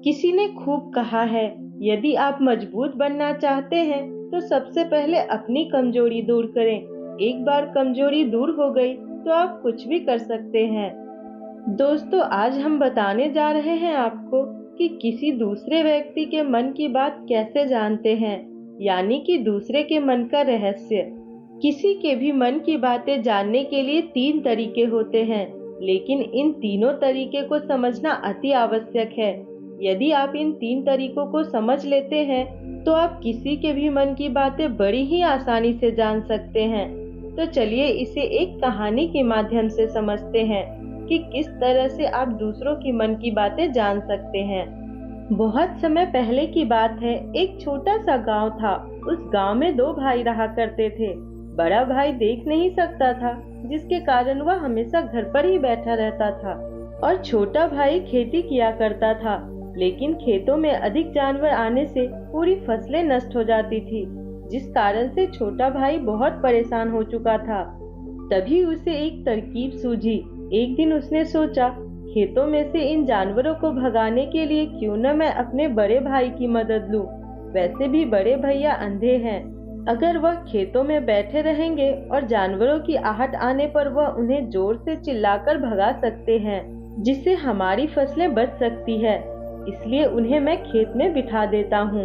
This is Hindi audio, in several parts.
किसी ने खूब कहा है, यदि आप मजबूत बनना चाहते हैं तो सबसे पहले अपनी कमजोरी दूर करें। एक बार कमजोरी दूर हो गई तो आप कुछ भी कर सकते हैं। दोस्तों, आज हम बताने जा रहे हैं आपको कि किसी दूसरे व्यक्ति के मन की बात कैसे जानते हैं, यानी कि दूसरे के मन का रहस्य। किसी के भी मन की बातें जानने के लिए 3 तरीके होते हैं, लेकिन इन तीनों तरीके को समझना अति आवश्यक है। यदि आप इन 3 तरीकों को समझ लेते हैं तो आप किसी के भी मन की बातें बड़ी ही आसानी से जान सकते हैं। तो चलिए इसे एक कहानी के माध्यम से समझते हैं कि किस तरह से आप दूसरों की मन की बातें जान सकते हैं। बहुत समय पहले की बात है, एक छोटा सा गांव था। उस गांव में 2 भाई रहा करते थे। बड़ा भाई देख नहीं सकता था, जिसके कारण वह हमेशा घर पर ही बैठा रहता था, और छोटा भाई खेती किया करता था। लेकिन खेतों में अधिक जानवर आने से पूरी फसलें नष्ट हो जाती थी, जिस कारण से छोटा भाई बहुत परेशान हो चुका था। तभी उसे एक तरकीब सूझी। एक दिन उसने सोचा, खेतों में से इन जानवरों को भगाने के लिए क्यों न मैं अपने बड़े भाई की मदद लूं। वैसे भी बड़े भैया अंधे हैं। अगर वह खेतों में बैठे रहेंगे और जानवरों की आहट आने पर वह उन्हें जोर से चिल्लाकर भगा सकते हैं, जिससे हमारी फसलें बच सकती है। इसलिए उन्हें मैं खेत में बिठा देता हूँ।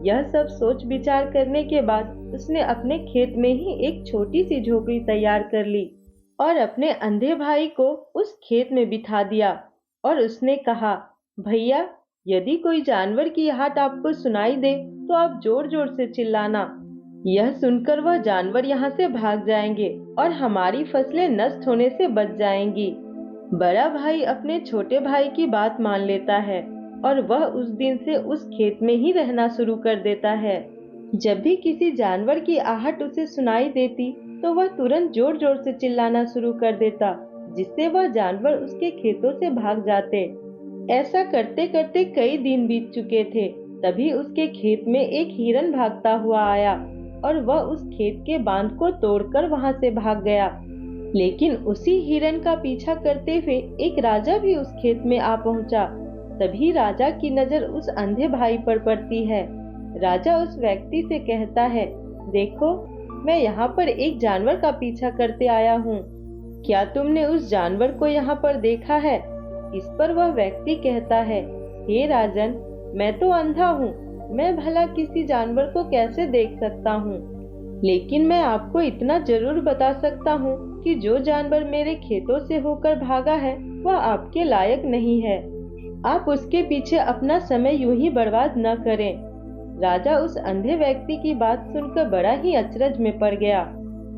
यह सब सोच विचार करने के बाद उसने अपने खेत में ही एक छोटी सी झोपड़ी तैयार कर ली और अपने अंधे भाई को उस खेत में बिठा दिया। और उसने कहा, भैया, यदि कोई जानवर की आहट आपको सुनाई दे तो आप जोर जोर से चिल्लाना। यह सुनकर वह जानवर यहाँ से भाग जाएंगे और हमारी फसलें नष्ट होने से बच जाएंगी। बड़ा भाई अपने छोटे भाई की बात मान लेता है और वह उस दिन से उस खेत में ही रहना शुरू कर देता है। जब भी किसी जानवर की आहट उसे सुनाई देती तो वह तुरंत जोर जोर से चिल्लाना शुरू कर देता, जिससे वह जानवर उसके खेतों से भाग जाते। ऐसा करते करते कई दिन बीत चुके थे। तभी उसके खेत में एक हिरन भागता हुआ आया और वह उस खेत के बांध को तोड़कर वहां से भाग गया। लेकिन उसी हिरन का पीछा करते हुए एक राजा भी उस खेत में आ पहुंचा। तभी राजा की नजर उस अंधे भाई पर पड़ती है। राजा उस व्यक्ति से कहता है, देखो, मैं यहाँ पर एक जानवर का पीछा करते आया हूँ। क्या तुमने उस जानवर को यहाँ पर देखा है? इस पर वह व्यक्ति कहता है, हे राजन, मैं तो अंधा हूँ, मैं भला किसी जानवर को कैसे देख सकता हूँ। लेकिन मैं आपको इतना जरूर बता सकता हूँ कि जो जानवर मेरे खेतों से होकर भागा है वह आपके लायक नहीं है। आप उसके पीछे अपना समय यूं ही बर्बाद न करें। राजा उस अंधे व्यक्ति की बात सुनकर बड़ा ही अचरज में पड़ गया।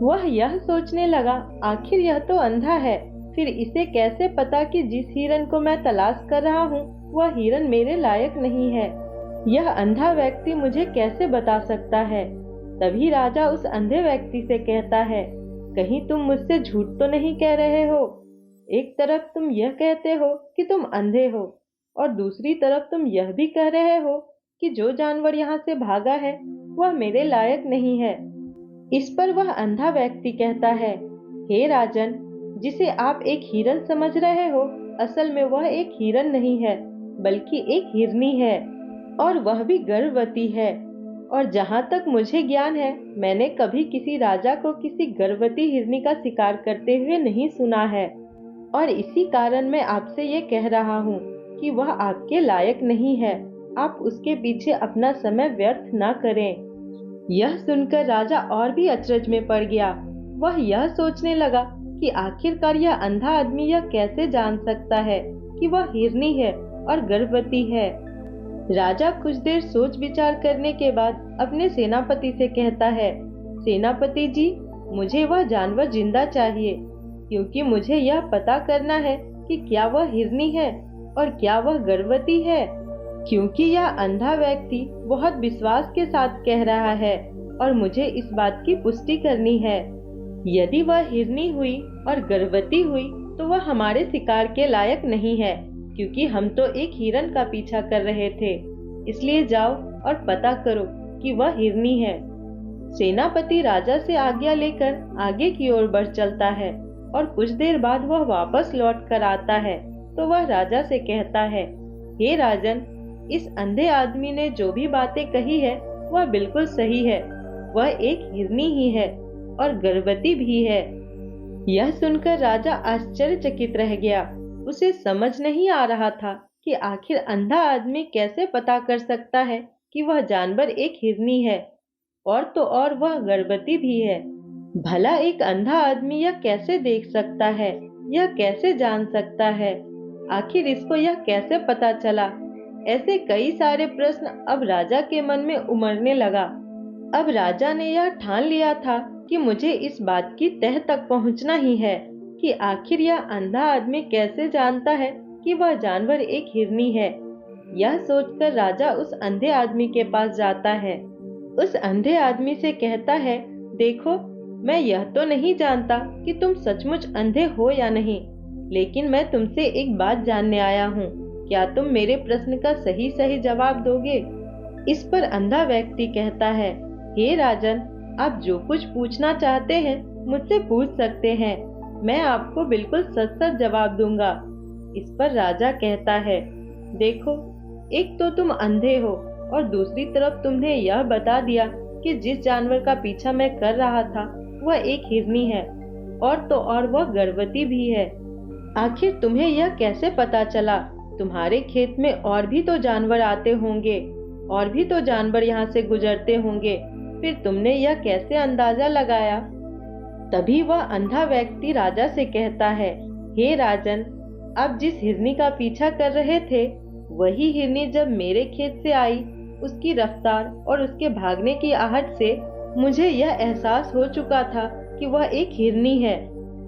वह यह सोचने लगा, आखिर यह तो अंधा है, फिर इसे कैसे पता कि जिस हिरन को मैं तलाश कर रहा हूँ वह हिरन मेरे लायक नहीं है। यह अंधा व्यक्ति मुझे कैसे बता सकता है। तभी राजा उस अंधे व्यक्ति से कहता है, कहीं तुम मुझसे झूठ तो नहीं कह रहे हो? एक तरफ तुम यह कहते हो कि तुम अंधे हो और दूसरी तरफ तुम यह भी कह रहे हो कि जो जानवर यहाँ से भागा है वह मेरे लायक नहीं है। इस पर वह अंधा व्यक्ति कहता है, हे राजन, जिसे आप एक हिरन समझ रहे हो, असल में वह एक हिरन नहीं है बल्कि एक हिरनी है, और वह भी गर्भवती है। और जहाँ तक मुझे ज्ञान है, मैंने कभी किसी राजा को किसी गर्भवती हिरनी का शिकार करते हुए नहीं सुना है। और इसी कारण मैं आपसे ये कह रहा हूँ कि वह आपके लायक नहीं है। आप उसके पीछे अपना समय व्यर्थ न करें। यह सुनकर राजा और भी अचरज में पड़ गया। वह यह सोचने लगा कि आखिरकार यह अंधा आदमी यह कैसे जान सकता है कि वह हिरनी है और गर्भवती है। राजा कुछ देर सोच विचार करने के बाद अपने सेनापति से कहता है, सेनापति जी, मुझे वह जानवर जिंदा चाहिए, क्योंकि मुझे यह पता करना है कि क्या वह हिरनी है और क्या वह गर्भवती है। क्योंकि यह अंधा व्यक्ति बहुत विश्वास के साथ कह रहा है और मुझे इस बात की पुष्टि करनी है। यदि वह हिरनी हुई और गर्भवती हुई तो वह हमारे शिकार के लायक नहीं है, क्योंकि हम तो एक हिरन का पीछा कर रहे थे। इसलिए जाओ और पता करो कि वह हिरनी है। सेनापति राजा से आज्ञा लेकर आगे की ओर बढ़ चलता है और कुछ देर बाद वह वापस लौट कर आता है तो वह राजा से कहता है, हे राजन, इस अंधे आदमी ने जो भी बातें कही है वह बिल्कुल सही है। वह एक हिरनी ही है और गर्भवती भी है। यह सुनकर राजा आश्चर्यचकित रह गया। उसे समझ नहीं आ रहा था कि आखिर अंधा आदमी कैसे पता कर सकता है कि वह जानवर एक हिरनी है, और तो और वह गर्भवती भी है। भला एक अंधा आदमी यह कैसे देख सकता है, यह कैसे जान सकता है? आखिर इसको यह कैसे पता चला? ऐसे कई सारे प्रश्न अब राजा के मन में उमड़ने लगा। अब राजा ने यह ठान लिया था कि मुझे इस बात की तह तक पहुंचना ही है कि आखिर यह अंधा आदमी कैसे जानता है कि वह जानवर एक हिरनी है। यह सोचकर राजा उस अंधे आदमी के पास जाता है। उस अंधे आदमी से कहता है, देखो, मैं यह तो नहीं जानता कि तुम सचमुच अंधे हो या नहीं, लेकिन मैं तुमसे एक बात जानने आया हूँ। क्या तुम मेरे प्रश्न का सही सही जवाब दोगे? इस पर अंधा व्यक्ति कहता है, हे राजन, आप जो कुछ पूछना चाहते हैं मुझसे पूछ सकते हैं। मैं आपको बिल्कुल सच सच जवाब दूंगा। इस पर राजा कहता है, देखो, एक तो तुम अंधे हो और दूसरी तरफ तुमने यह बता दिया कि जिस जानवर का पीछा मैं कर रहा था वह एक हिरनी है, और तो और वह गर्भवती भी है। आखिर तुम्हें यह कैसे पता चला? तुम्हारे खेत में और भी तो जानवर आते होंगे, और भी तो जानवर यहाँ से गुजरते होंगे, फिर तुमने यह कैसे अंदाजा लगाया? तभी वह अंधा व्यक्ति राजा से कहता है, हे राजन, आप जिस हिरनी का पीछा कर रहे थे वही हिरनी जब मेरे खेत से आई, उसकी रफ्तार और उसके भागने की आहट से मुझे यह एहसास हो चुका था कि वह एक हिरनी है।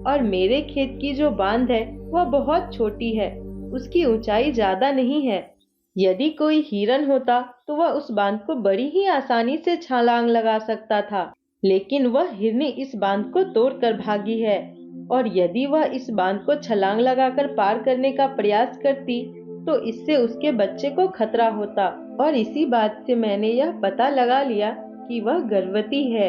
और मेरे खेत की जो बांध है वह बहुत छोटी है, उसकी ऊंचाई ज्यादा नहीं है। यदि कोई हिरन होता तो वह उस बांध को बड़ी ही आसानी से छलांग लगा सकता था, लेकिन वह हिरनी इस बांध को तोड़कर भागी है। और यदि वह इस बांध को छलांग लगाकर पार करने का प्रयास करती तो इससे उसके बच्चे को खतरा होता, और इसी बात से मैंने यह पता लगा लिया कि वह गर्भवती है।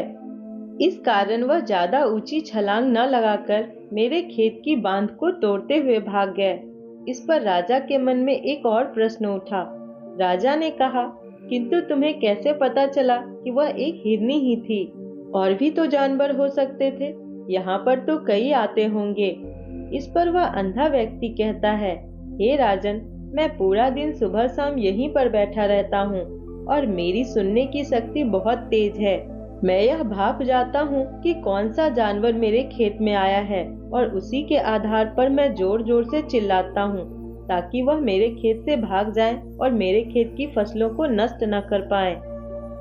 इस कारण वह ज्यादा ऊंची छलांग न लगाकर मेरे खेत की बांध को तोड़ते हुए भाग गए। इस पर राजा के मन में एक और प्रश्न उठा। राजा ने कहा, किंतु तुम्हें कैसे पता चला कि वह एक हिरनी ही थी? और भी तो जानवर हो सकते थे, यहाँ पर तो कई आते होंगे। इस पर वह अंधा व्यक्ति कहता है, हे राजन, मैं पूरा दिन सुबह शाम यहीं पर बैठा रहता हूँ और मेरी सुनने की शक्ति बहुत तेज है। मैं यह भाप जाता हूँ कि कौन सा जानवर मेरे खेत में आया है, और उसी के आधार पर मैं जोर जोर से चिल्लाता हूँ ताकि वह मेरे खेत से भाग जाएं और मेरे खेत की फसलों को नष्ट न कर पाएं।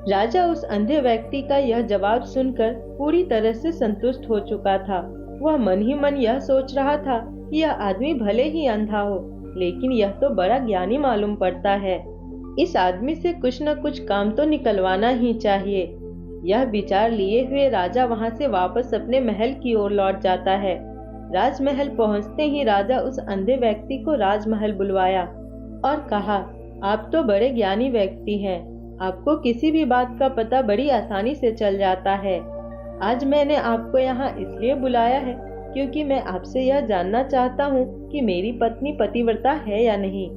राजा उस अंधे व्यक्ति का यह जवाब सुनकर पूरी तरह से संतुष्ट हो चुका था। वह मन ही मन यह सोच रहा था कि यह आदमी भले ही अंधा हो, लेकिन यह तो बड़ा ज्ञानी मालूम पड़ता है। इस आदमी से कुछ न कुछ काम तो निकलवाना ही चाहिए। यह विचार लिए हुए राजा वहां से वापस अपने महल की ओर लौट जाता है। राजमहल पहुंचते ही राजा उस अंधे व्यक्ति को राजमहल बुलवाया और कहा, आप तो बड़े ज्ञानी व्यक्ति हैं, आपको किसी भी बात का पता बड़ी आसानी से चल जाता है। आज मैंने आपको यहाँ इसलिए बुलाया है क्योंकि मैं आपसे यह जानना चाहता हूँ कि मेरी पत्नी पतिव्रता है या नहीं।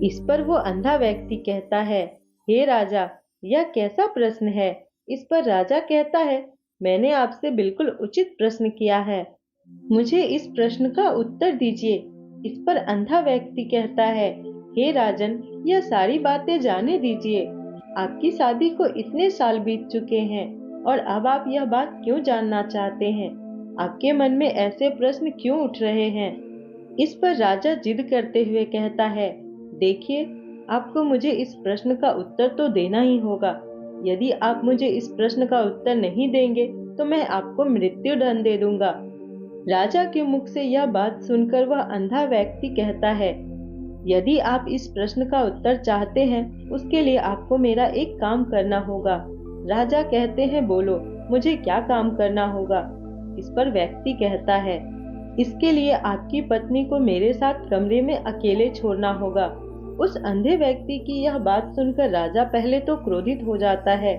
इस पर वो अंधा व्यक्ति कहता है, हे राजा, यह कैसा प्रश्न है? इस पर राजा कहता है, मैंने आपसे बिल्कुल उचित प्रश्न किया है, मुझे इस प्रश्न का उत्तर दीजिए। इस पर अंधा व्यक्ति कहता है, हे राजन, यह सारी बातें जाने दीजिए। आपकी शादी को इतने साल बीत चुके हैं और अब आप यह बात क्यों जानना चाहते हैं? आपके मन में ऐसे प्रश्न क्यों उठ रहे हैं? इस पर राजा जिद करते हुए कहता है, देखिए, आपको मुझे इस प्रश्न का उत्तर तो देना ही होगा। यदि आप मुझे इस प्रश्न का उत्तर नहीं देंगे तो मैं आपको मृत्यु दंड दे दूंगा। राजा के मुख से यह बात सुनकर वह अंधा व्यक्ति कहता है, यदि आप इस प्रश्न का उत्तर चाहते हैं उसके लिए आपको मेरा एक काम करना होगा। राजा कहते हैं, बोलो, मुझे क्या काम करना होगा? इस पर व्यक्ति कहता है, इसके लिए आपकी पत्नी को मेरे साथ कमरे में अकेले छोड़ना होगा। उस अंधे व्यक्ति की यह बात सुनकर राजा पहले तो क्रोधित हो जाता है,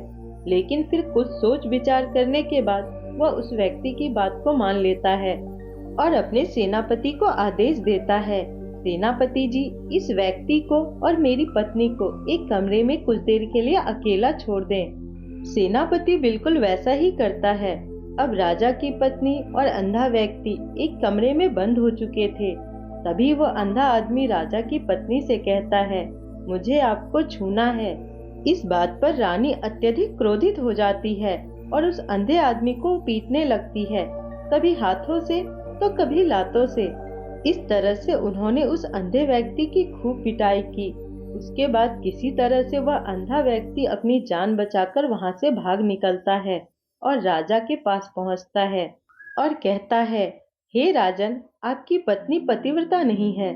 लेकिन फिर कुछ सोच विचार करने के बाद वह उस व्यक्ति की बात को मान लेता है और अपने सेनापति को आदेश देता है सेनापति जी, इस व्यक्ति को और मेरी पत्नी को एक कमरे में कुछ देर के लिए अकेला छोड़ दें। सेनापति बिल्कुल वैसा ही करता है। अब राजा की पत्नी और अंधा व्यक्ति एक कमरे में बंद हो चुके थे। तभी वो अंधा आदमी राजा की पत्नी से कहता है, मुझे आपको छूना है। इस बात पर रानी अत्यधिक क्रोधित हो जाती है और उस अंधे आदमी को पीटने लगती है, कभी हाथों से तो कभी लातों से। इस तरह से उन्होंने उस अंधे व्यक्ति की खूब पिटाई की। उसके बाद किसी तरह से वह अंधा व्यक्ति अपनी जान बचाकर वहां से भाग निकलता है और राजा के पास पहुंचता है और कहता है, हे राजन, आपकी पत्नी पतिव्रता नहीं है।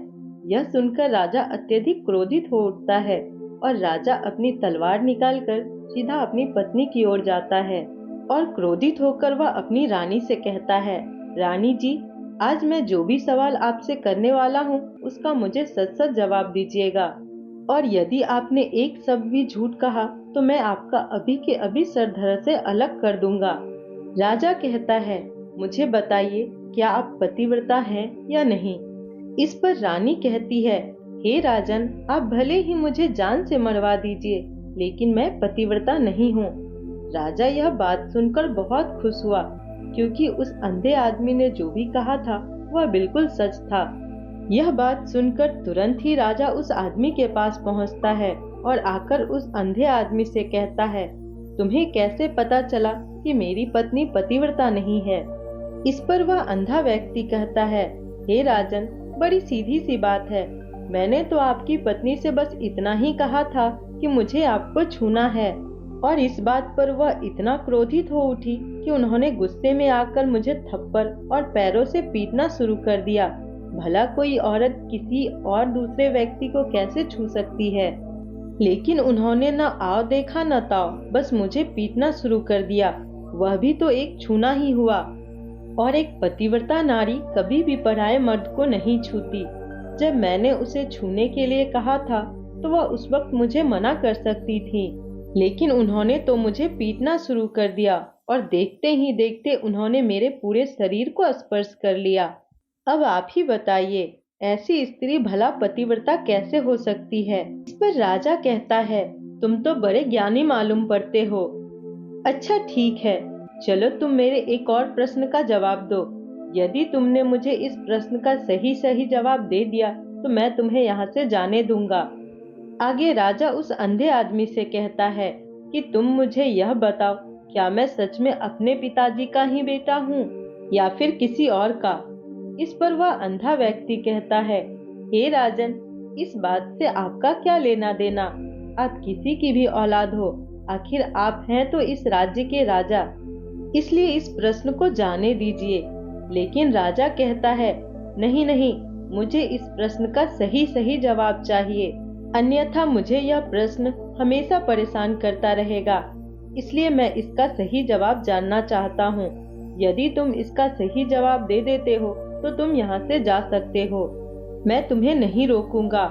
यह सुनकर राजा अत्यधिक क्रोधित हो उठता है और राजा अपनी तलवार निकालकर सीधा अपनी पत्नी की ओर जाता है और क्रोधित होकर वह अपनी रानी से कहता है, रानी जी, आज मैं जो भी सवाल आपसे करने वाला हूँ उसका मुझे सच सच जवाब दीजिएगा, और यदि आपने एक शब्द भी झूठ कहा तो मैं आपका अभी के अभी सर धड़ से अलग कर दूंगा। राजा कहता है, मुझे बताइए, क्या आप पतिव्रता हैं या नहीं? इस पर रानी कहती है, हे राजन, आप भले ही मुझे जान से मरवा दीजिए, लेकिन मैं पतिव्रता नहीं हूँ। राजा यह बात सुनकर बहुत खुश हुआ, क्योंकि उस अंधे आदमी ने जो भी कहा था वह बिल्कुल सच था। यह बात सुनकर तुरंत ही राजा उस आदमी के पास पहुंचता है और आकर उस अंधे आदमी से कहता है, तुम्हें कैसे पता चला कि मेरी पत्नी पतिव्रता नहीं है? इस पर वह अंधा व्यक्ति कहता है, हे राजन, बड़ी सीधी सी बात है। मैंने तो आपकी पत्नी से बस इतना ही कहा था कि मुझे आपको छूना है, और इस बात पर वह इतना क्रोधित हो उठी कि उन्होंने गुस्से में आकर मुझे थप्पड़ और पैरों से पीटना शुरू कर दिया। भला कोई औरत किसी और दूसरे व्यक्ति को कैसे छू सकती है? लेकिन उन्होंने न आओ देखा न ताओ, बस मुझे पीटना शुरू कर दिया। वह भी तो एक छूना ही हुआ, और एक पतिव्रता नारी कभी भी पराये मर्द को नहीं छूती। जब मैंने उसे छूने के लिए कहा था तो वह उस वक्त मुझे मना कर सकती थी, लेकिन उन्होंने तो मुझे पीटना शुरू कर दिया और देखते ही देखते उन्होंने मेरे पूरे शरीर को स्पर्श कर लिया। अब आप ही बताइए, ऐसी स्त्री भला पतिव्रता कैसे हो सकती है? इस पर राजा कहता है, तुम तो बड़े ज्ञानी मालूम पड़ते हो। अच्छा ठीक है, चलो तुम मेरे एक और प्रश्न का जवाब दो। यदि तुमने मुझे इस प्रश्न का सही जवाब दे दिया तो मैं तुम्हें यहाँ से जाने दूंगा। आगे राजा उस अंधे आदमी से कहता है कि तुम मुझे यह बताओ, क्या मैं सच में अपने पिताजी का ही बेटा हूँ या फिर किसी और का? इस पर वह अंधा व्यक्ति कहता है, हे राजन, इस बात से आपका क्या लेना देना? आप किसी की भी औलाद हो, आखिर आप हैं तो इस राज्य के राजा, इसलिए इस प्रश्न को जाने दीजिए। लेकिन राजा कहता है, नहीं नहीं, मुझे इस प्रश्न का सही जवाब चाहिए, अन्यथा मुझे यह प्रश्न हमेशा परेशान करता रहेगा। इसलिए मैं इसका सही जवाब जानना चाहता हूँ। यदि तुम इसका सही जवाब दे देते हो तो तुम यहाँ से जा सकते हो, मैं तुम्हें नहीं रोकूंगा।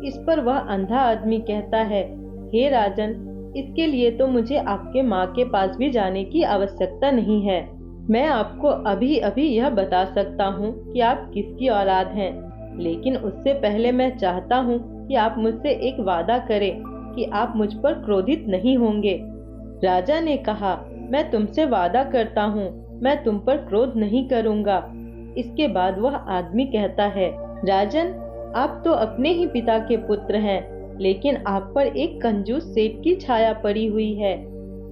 इस पर वह अंधा आदमी कहता है, हे राजन, इसके लिए तो मुझे आपके माँ के पास भी जाने की आवश्यकता नहीं है। मैं आपको अभी यह बता सकता हूँ कि आप किसकी औलाद हैं, लेकिन उससे पहले मैं चाहता हूँ कि आप मुझसे एक वादा करें कि आप मुझ पर क्रोधित नहीं होंगे। राजा ने कहा, मैं तुमसे वादा करता हूँ, मैं तुम पर क्रोध नहीं करूँगा। इसके बाद वह आदमी कहता है, राजन, आप तो अपने ही पिता के पुत्र हैं, लेकिन आप पर एक कंजूस सेठ की छाया पड़ी हुई है।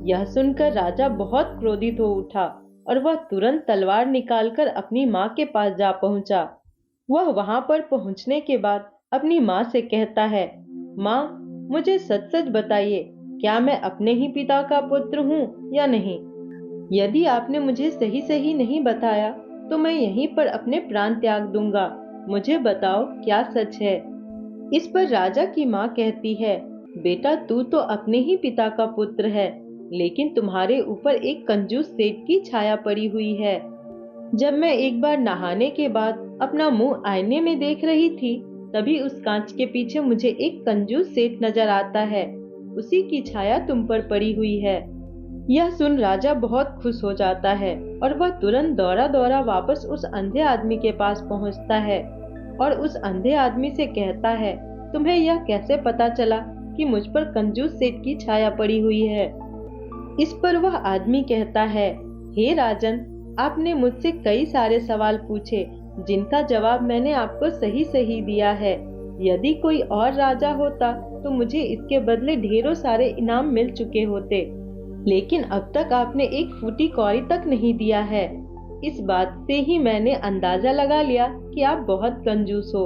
यह सुनकर राजा बहुत क्रोधित हो उठा और वह तुरंत तलवार निकालकर अपनी माँ के पास जा पहुँचा। वह वहाँ पर पहुँचने के बाद अपनी माँ से कहता है, माँ, मुझे सच सच बताइए, क्या मैं अपने ही पिता का पुत्र हूँ या नहीं? यदि आपने मुझे सही नहीं बताया तो मैं यहीं पर अपने प्राण त्याग दूंगा। मुझे बताओ, क्या सच है? इस पर राजा की माँ कहती है, बेटा, तू तो अपने ही पिता का पुत्र है, लेकिन तुम्हारे ऊपर एक कंजूस सेठ की छाया पड़ी हुई है। जब मैं एक बार नहाने के बाद अपना मुंह आईने में देख रही थी, तभी उस कांच के पीछे मुझे एक कंजूस सेठ नजर आता है, उसी की छाया तुम पर पड़ी हुई है। यह सुन राजा बहुत खुश हो जाता है और वह तुरंत दौड़ा वापस उस अंधे आदमी के पास पहुंचता है और उस अंधे आदमी से कहता है, तुम्हें यह कैसे पता चला कि मुझ पर कंजूस सेठ की छाया पड़ी हुई है? इस पर वह आदमी कहता है, हे राजन, आपने मुझसे कई सारे सवाल पूछे जिनका जवाब मैंने आपको सही सही दिया है। यदि कोई और राजा होता तो मुझे इसके बदले ढेरों सारे इनाम मिल चुके होते, लेकिन अब तक आपने एक फूटी कौड़ी तक नहीं दिया है। इस बात से ही मैंने अंदाजा लगा लिया कि आप बहुत कंजूस हो।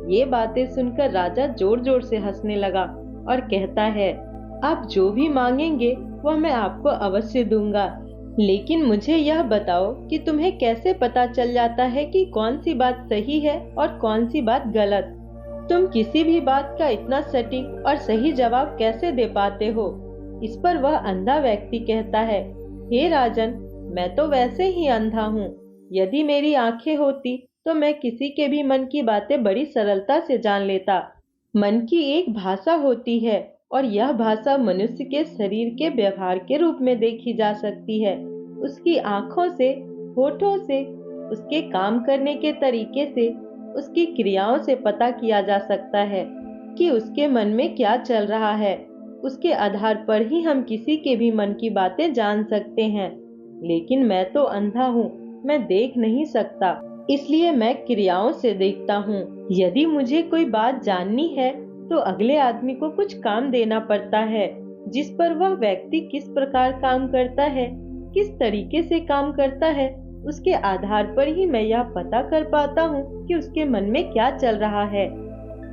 ये बातें सुनकर राजा जोर जोर से हंसने लगा और कहता है, आप जो भी मांगेंगे वह मैं आपको अवश्य दूंगा, लेकिन मुझे यह बताओ कि तुम्हें कैसे पता चल जाता है कि कौन सी बात सही है और कौन सी बात गलत? तुम किसी भी बात का इतना सटीक और सही जवाब कैसे दे पाते हो? इस पर वह अंधा व्यक्ति कहता है, हे राजन, मैं तो वैसे ही अंधा हूँ। यदि मेरी आंखें होती तो मैं किसी के भी मन की बातें बड़ी सरलता से जान लेता। मन की एक भाषा होती है और यह भाषा मनुष्य के शरीर के व्यवहार के रूप में देखी जा सकती है। उसकी आंखों से, होठों से, उसके काम करने के तरीके से, उसकी क्रियाओं से पता किया जा सकता है कि उसके मन में क्या चल रहा है। उसके आधार पर ही हम किसी के भी मन की बातें जान सकते हैं। लेकिन मैं तो अंधा हूँ, मैं देख नहीं सकता, इसलिए मैं क्रियाओं से देखता हूँ। यदि मुझे कोई बात जाननी है तो अगले आदमी को कुछ काम देना पड़ता है, जिस पर वह व्यक्ति किस प्रकार काम करता है, किस तरीके से काम करता है, उसके आधार पर ही मैं यह पता कर पाता हूँ कि उसके मन में क्या चल रहा है।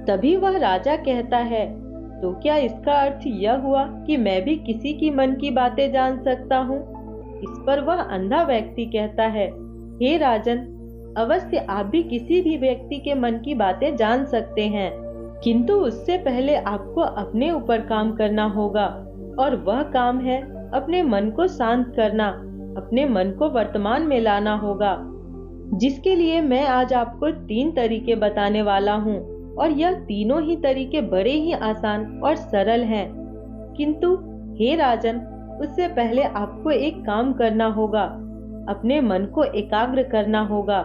तभी वह राजा कहता है, तो क्या इसका अर्थ यह हुआ कि मैं भी किसी की मन की बातें जान सकता हूँ? इस पर वह अंधा व्यक्ति कहता है, हे राजन, अवश्य आप भी किसी भी व्यक्ति के मन की बातें जान सकते हैं, किंतु उससे पहले आपको अपने ऊपर काम करना होगा, और वह काम है अपने मन को शांत करना, अपने मन को वर्तमान में लाना होगा, जिसके लिए मैं आज आपको 3 तरीके बताने वाला हूँ। और यह तीनों ही तरीके बड़े ही आसान और सरल हैं। किंतु हे राजन, उससे पहले आपको एक काम करना होगा, अपने मन को एकाग्र करना होगा।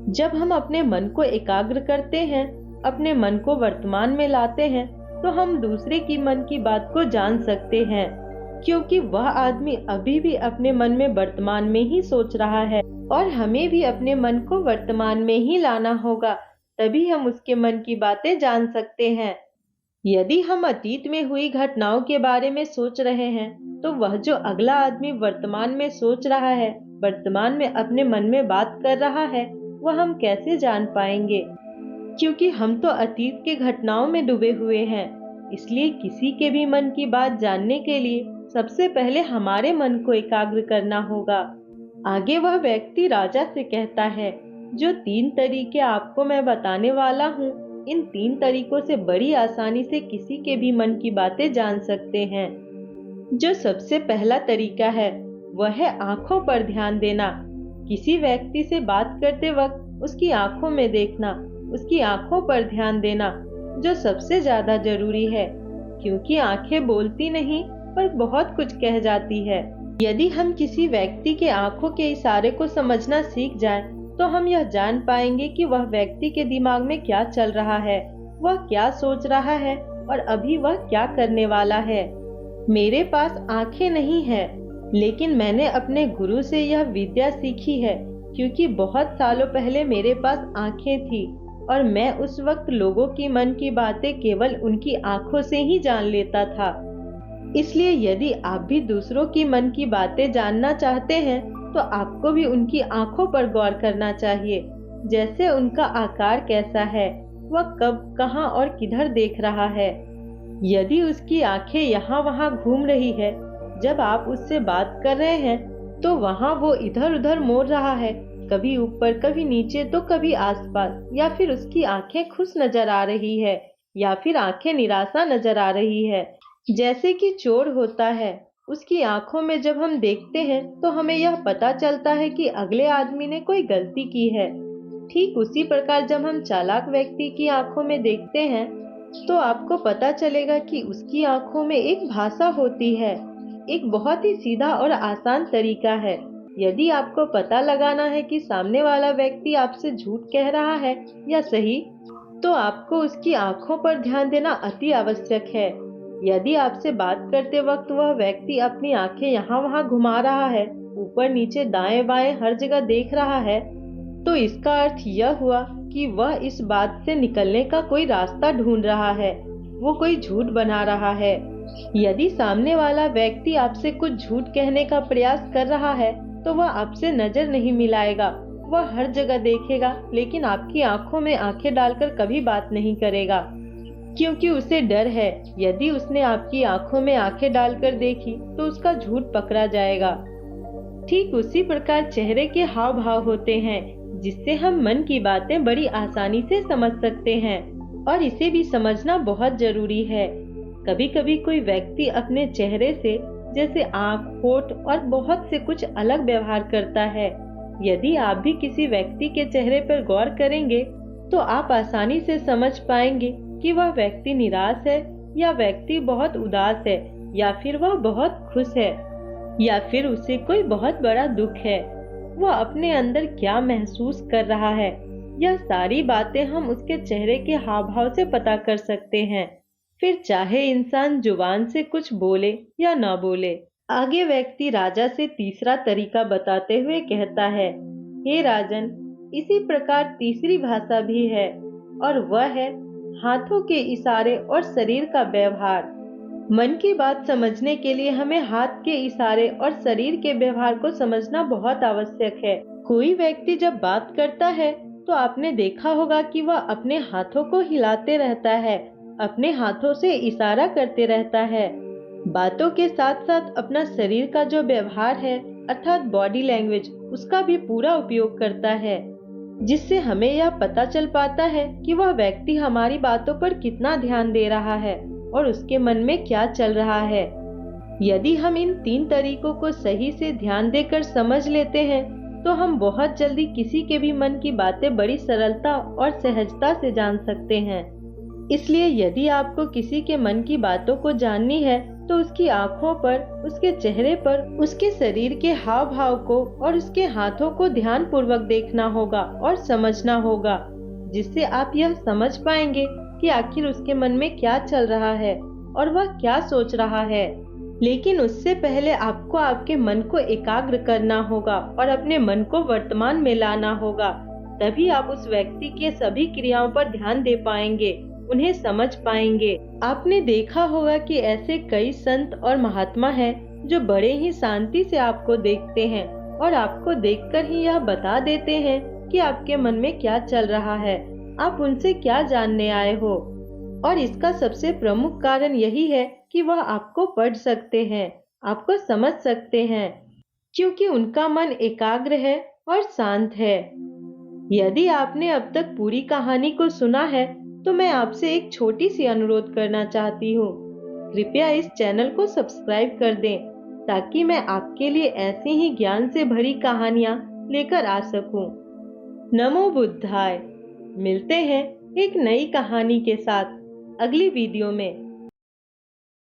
जब हम अपने मन को एकाग्र करते हैं, अपने मन को वर्तमान में लाते हैं, तो हम दूसरे की मन की बात को जान सकते हैं, क्योंकि वह आदमी अभी भी अपने मन में वर्तमान में ही सोच रहा है, और हमें भी अपने मन को वर्तमान में ही लाना होगा, तभी हम उसके मन की बातें जान सकते हैं। यदि हम अतीत में हुई घटनाओं के बारे में सोच रहे हैं, तो वह जो अगला आदमी वर्तमान में सोच रहा है, वर्तमान में अपने मन में बात कर रहा है, वह हम कैसे जान पाएंगे? क्योंकि हम तो अतीत के घटनाओं में डूबे हुए हैं। इसलिए किसी के भी मन की बात जानने के लिए सबसे पहले हमारे मन को एकाग्र करना होगा। आगे वह व्यक्ति राजा से कहता है, जो 3 तरीके आपको मैं बताने वाला हूँ, इन 3 तरीकों से बड़ी आसानी से किसी के भी मन की बातें जान सकते हैं। जो सबसे पहला तरीका है वह है आंखों पर ध्यान देना। किसी व्यक्ति से बात करते वक्त उसकी आंखों में देखना, उसकी आंखों पर ध्यान देना, जो सबसे ज्यादा जरूरी है, क्योंकि आंखें बोलती नहीं पर बहुत कुछ कह जाती है। यदि हम किसी व्यक्ति के आंखों के इशारे को समझना सीख जाएं, तो हम यह जान पाएंगे कि वह व्यक्ति के दिमाग में क्या चल रहा है, वह क्या सोच रहा है और अभी वह क्या करने वाला है। मेरे पास आंखें नहीं है, लेकिन मैंने अपने गुरु से यह विद्या सीखी है, क्योंकि बहुत सालों पहले मेरे पास आंखें थी और मैं उस वक्त लोगों की मन की बातें केवल उनकी आंखों से ही जान लेता था। इसलिए यदि आप भी दूसरों की मन की बातें जानना चाहते हैं, तो आपको भी उनकी आंखों पर गौर करना चाहिए। जैसे उनका आकार कैसा है, वह कब, कहां और किधर देख रहा है। यदि उसकी आंखें यहाँ वहाँ घूम रही है, जब आप उससे बात कर रहे हैं, तो वहाँ वो इधर उधर मोड़ रहा है, कभी ऊपर कभी नीचे तो कभी आसपास, या फिर उसकी आंखें खुश नजर आ रही है या फिर आंखें निराशा नजर आ रही है। जैसे कि चोर होता है, उसकी आंखों में जब हम देखते हैं तो हमें यह पता चलता है कि अगले आदमी ने कोई गलती की है। ठीक उसी प्रकार जब हम चालाक व्यक्ति की आंखों में देखते हैं, तो आपको पता चलेगा कि उसकी आंखों में एक भाषा होती है। एक बहुत ही सीधा और आसान तरीका है। यदि आपको पता लगाना है कि सामने वाला व्यक्ति आपसे झूठ कह रहा है या सही, तो आपको उसकी आंखों पर ध्यान देना अति आवश्यक है। यदि आपसे बात करते वक्त वह व्यक्ति अपनी आंखें यहाँ वहाँ घुमा रहा है, ऊपर नीचे दाएं बाएं हर जगह देख रहा है, तो इसका अर्थ यह हुआ कि वह इस बात से निकलने का कोई रास्ता ढूंढ रहा है, वो कोई झूठ बना रहा है। यदि सामने वाला व्यक्ति आपसे कुछ झूठ कहने का प्रयास कर रहा है, तो वह आपसे नजर नहीं मिलाएगा, वह हर जगह देखेगा, लेकिन आपकी आंखों में आंखें डालकर कभी बात नहीं करेगा, क्योंकि उसे डर है यदि उसने आपकी आंखों में आंखें डालकर देखी तो उसका झूठ पकड़ा जाएगा। ठीक उसी प्रकार चेहरे के हाव भाव होते हैं, जिससे हम मन की बातें बड़ी आसानी से समझ सकते हैं, और इसे भी समझना बहुत जरूरी है। कभी कभी कोई व्यक्ति अपने चेहरे से, जैसे आँख, होठ और बहुत से कुछ अलग व्यवहार करता है। यदि आप भी किसी व्यक्ति के चेहरे पर गौर करेंगे तो आप आसानी से समझ पाएंगे कि वह व्यक्ति निराश है, या व्यक्ति बहुत उदास है, या फिर वह बहुत खुश है, या फिर उसे कोई बहुत बड़ा दुख है। वह अपने अंदर क्या महसूस कर रहा है, यह सारी बातें हम उसके चेहरे के हाव भाव से पता कर सकते हैं। फिर चाहे इंसान जुबान से कुछ बोले या न बोले। आगे व्यक्ति राजा से तीसरा तरीका बताते हुए कहता है, हे राजन, इसी प्रकार तीसरी भाषा भी है, और वह है हाथों के इशारे और शरीर का व्यवहार। मन की बात समझने के लिए हमें हाथ के इशारे और शरीर के व्यवहार को समझना बहुत आवश्यक है। कोई व्यक्ति जब बात करता है तो आपने देखा होगा कि वह अपने हाथों को हिलाते रहता है, अपने हाथों से इशारा करते रहता है। बातों के साथ साथ अपना शरीर का जो व्यवहार है, अर्थात बॉडी लैंग्वेज, उसका भी पूरा उपयोग करता है, जिससे हमें यह पता चल पाता है कि वह व्यक्ति हमारी बातों पर कितना ध्यान दे रहा है और उसके मन में क्या चल रहा है। यदि हम इन 3 तरीकों को सही से ध्यान देकर समझ लेते हैं तो हम बहुत जल्दी किसी के भी मन की बातें बड़ी सरलता और सहजता से जान सकते हैं। इसलिए यदि आपको किसी के मन की बातों को जाननी है तो उसकी आंखों पर, उसके चेहरे पर, उसके शरीर के हाव भाव को और उसके हाथों को ध्यान पूर्वक देखना होगा और समझना होगा, जिससे आप यह समझ पाएंगे कि आखिर उसके मन में क्या चल रहा है और वह क्या सोच रहा है। लेकिन उससे पहले आपको आपके मन को एकाग्र करना होगा और अपने मन को वर्तमान में लाना होगा। तभी आप उस व्यक्ति के सभी क्रियाओं पर ध्यान दे पाएंगे, उन्हें समझ पाएंगे। आपने देखा होगा कि ऐसे कई संत और महात्मा हैं जो बड़े ही शांति से आपको देखते हैं और आपको देखकर ही यह बता देते हैं कि आपके मन में क्या चल रहा है, आप उनसे क्या जानने आए हो। और इसका सबसे प्रमुख कारण यही है कि वह आपको पढ़ सकते हैं, आपको समझ सकते हैं, क्योंकि उनका मन एकाग्र है और शांत है। यदि आपने अब तक पूरी कहानी को सुना है तो मैं आपसे एक छोटी सी अनुरोध करना चाहती हूँ। कृपया इस चैनल को सब्सक्राइब कर दें, ताकि मैं आपके लिए ऐसी ही ज्ञान से भरी कहानियाँ लेकर आ सकूं। नमो बुद्धाय। मिलते हैं एक नई कहानी के साथ अगली वीडियो में।